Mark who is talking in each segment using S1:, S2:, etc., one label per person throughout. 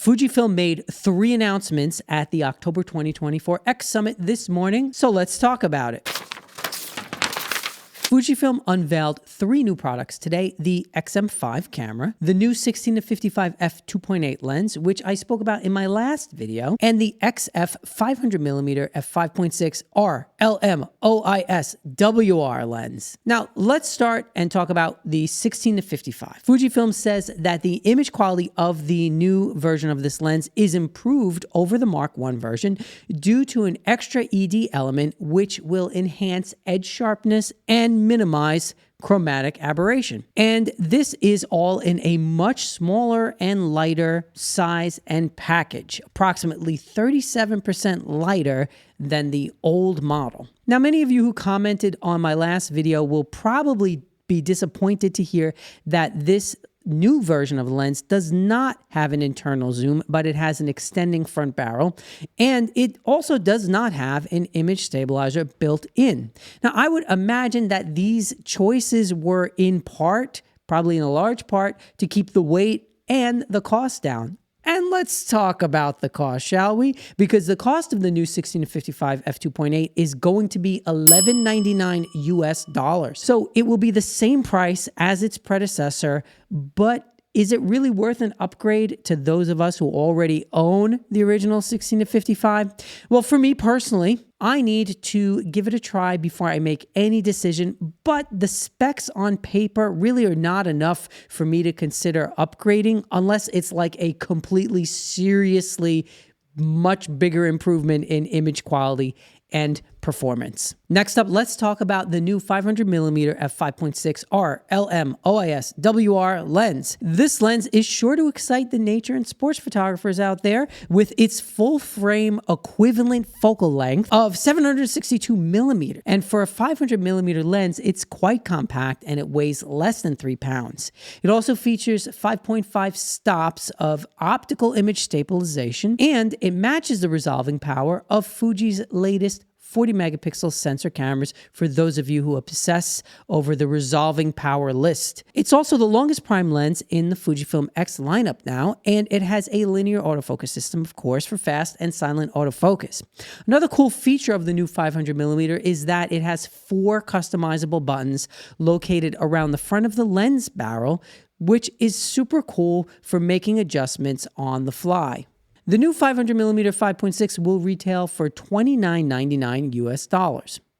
S1: Fujifilm made 3 announcements at the October 2024 X Summit this morning, so let's talk about it. Fujifilm unveiled 3 new products today: the XM5 camera, the new 16-55 f2.8 lens, which I spoke about in my last video, and the XF 500mm f5.6 RLMOIS WR lens. Now, let's start and talk about the 16-55. Fujifilm says that the image quality of the new version of this lens is improved over the Mark I version due to an extra ED element which will enhance edge sharpness and minimize chromatic aberration. And this is all in a much smaller and lighter size and package, approximately 37% lighter than the old model. Now, many of you who commented on my last video will probably be disappointed to hear that this new version of the lens does not have an internal zoom, but it has an extending front barrel, and it also does not have an image stabilizer built in. Now, I would imagine that these choices were in part, probably in a large part, to keep the weight and the cost down. And let's talk about the cost, shall we? Because the cost of the new 16-55 f2.8 is going to be $11.99 US. So it will be the same price as its predecessor, but is it really worth an upgrade to those of us who already own the original 16-55? Well, for me personally, I need to give it a try before I make any decision, but the specs on paper really are not enough for me to consider upgrading unless it's like a completely seriously much bigger improvement in image quality and performance. Next up, let's talk about the new 500mm f5.6 RLMOIS WR lens. This lens is sure to excite the nature and sports photographers out there with its full frame equivalent focal length of 762mm. And for a 500mm lens, it's quite compact and it weighs less than 3 pounds. It also features 5.5 stops of optical image stabilization, and it matches the resolving power of Fuji's latest 40 megapixel sensor cameras for those of you who obsess over the resolving power list. It's also the longest prime lens in the Fujifilm X lineup now, and it has a linear autofocus system, of course, for fast and silent autofocus. Another cool feature of the new 500mm is that it has 4 customizable buttons located around the front of the lens barrel, which is super cool for making adjustments on the fly. The new 500mm 5.6 will retail for $29.99 US.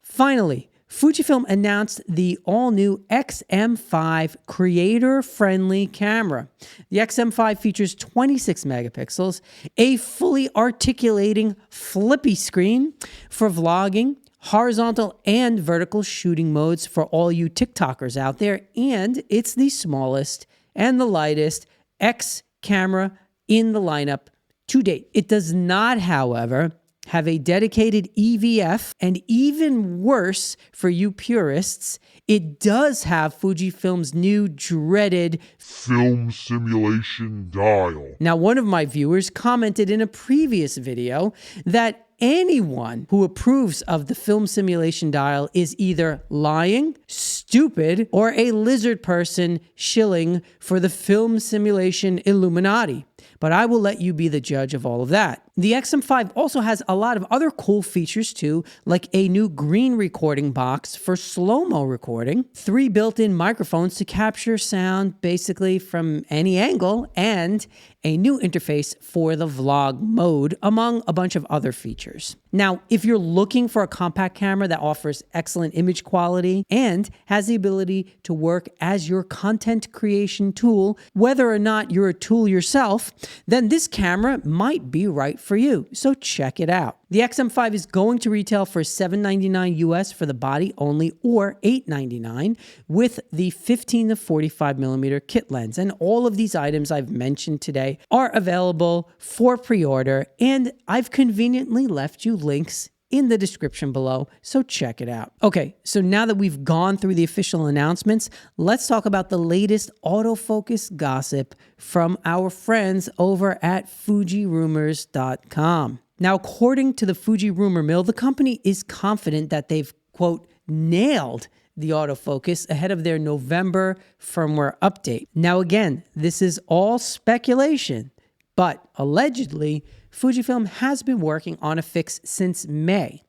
S1: Finally, Fujifilm announced the all-new XM5 creator-friendly camera. The XM5 features 26 megapixels, a fully articulating flippy screen for vlogging, horizontal and vertical shooting modes for all you TikTokers out there, and it's the smallest and the lightest X camera in the lineup to date. It does not, however, have a dedicated EVF, and even worse for you purists, it does have Fujifilm's new dreaded
S2: film simulation dial.
S1: Now, one of my viewers commented in a previous video that anyone who approves of the film simulation dial is either lying, stupid, or a lizard person shilling for the film simulation Illuminati. But I will let you be the judge of all of that. The XM5 also has a lot of other cool features too, like a new green recording box for slow-mo recording, 3 built-in microphones to capture sound basically from any angle, and a new interface for the vlog mode, among a bunch of other features. Now, if you're looking for a compact camera that offers excellent image quality and has the ability to work as your content creation tool, whether or not you're a tool yourself, then this camera might be right for you. So check it out. The XM5 is going to retail for $7.99 US for the body only, or $8.99 with the 15-45mm kit lens. And all of these items I've mentioned today are available for pre-order, and I've conveniently left you links in the description below, so check it out. Okay, so now that we've gone through the official announcements, let's talk about the latest autofocus gossip from our friends over at FujiRumors.com. Now, according to the Fuji rumor mill, the company is confident that they've, quote, nailed the autofocus ahead of their November firmware update. Now, again, this is all speculation, But allegedly, Fujifilm has been working on a fix since May,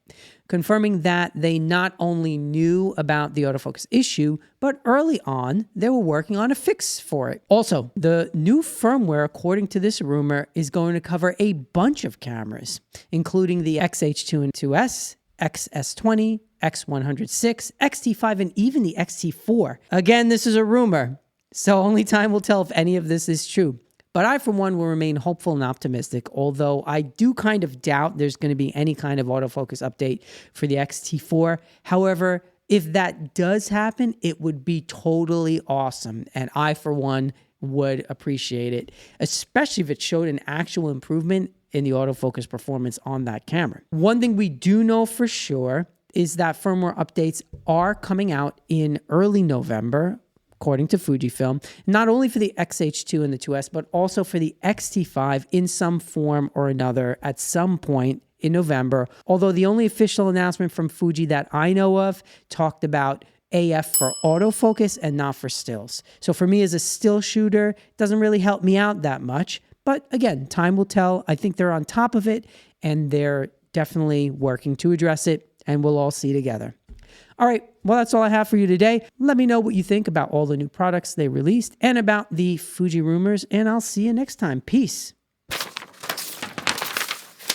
S1: confirming that they not only knew about the autofocus issue, but early on, they were working on a fix for it. Also, the new firmware, according to this rumor, is going to cover a bunch of cameras, including the XH2 and 2S, XS20, X106, XT5, and even the XT4. Again, this is a rumor, so only time will tell if any of this is true. But I, for one, will remain hopeful and optimistic, although I do kind of doubt there's going to be any kind of autofocus update for the XT4. However, if that does happen, it would be totally awesome. And I, for one, would appreciate it, especially if it showed an actual improvement in the autofocus performance on that camera. One thing we do know for sure is that firmware updates are coming out in early November, according to Fujifilm, not only for the XH2 and the 2S, but also for the XT5 in some form or another at some point in November. Although the only official announcement from Fuji that I know of talked about AF for autofocus and not for stills. So for me as a still shooter, it doesn't really help me out that much. But again, time will tell. I think they're on top of it and they're definitely working to address it, and we'll all see together. All right, well, that's all I have for you today. Let me know what you think about all the new products they released and about the Fuji rumors, and I'll see you next time. Peace.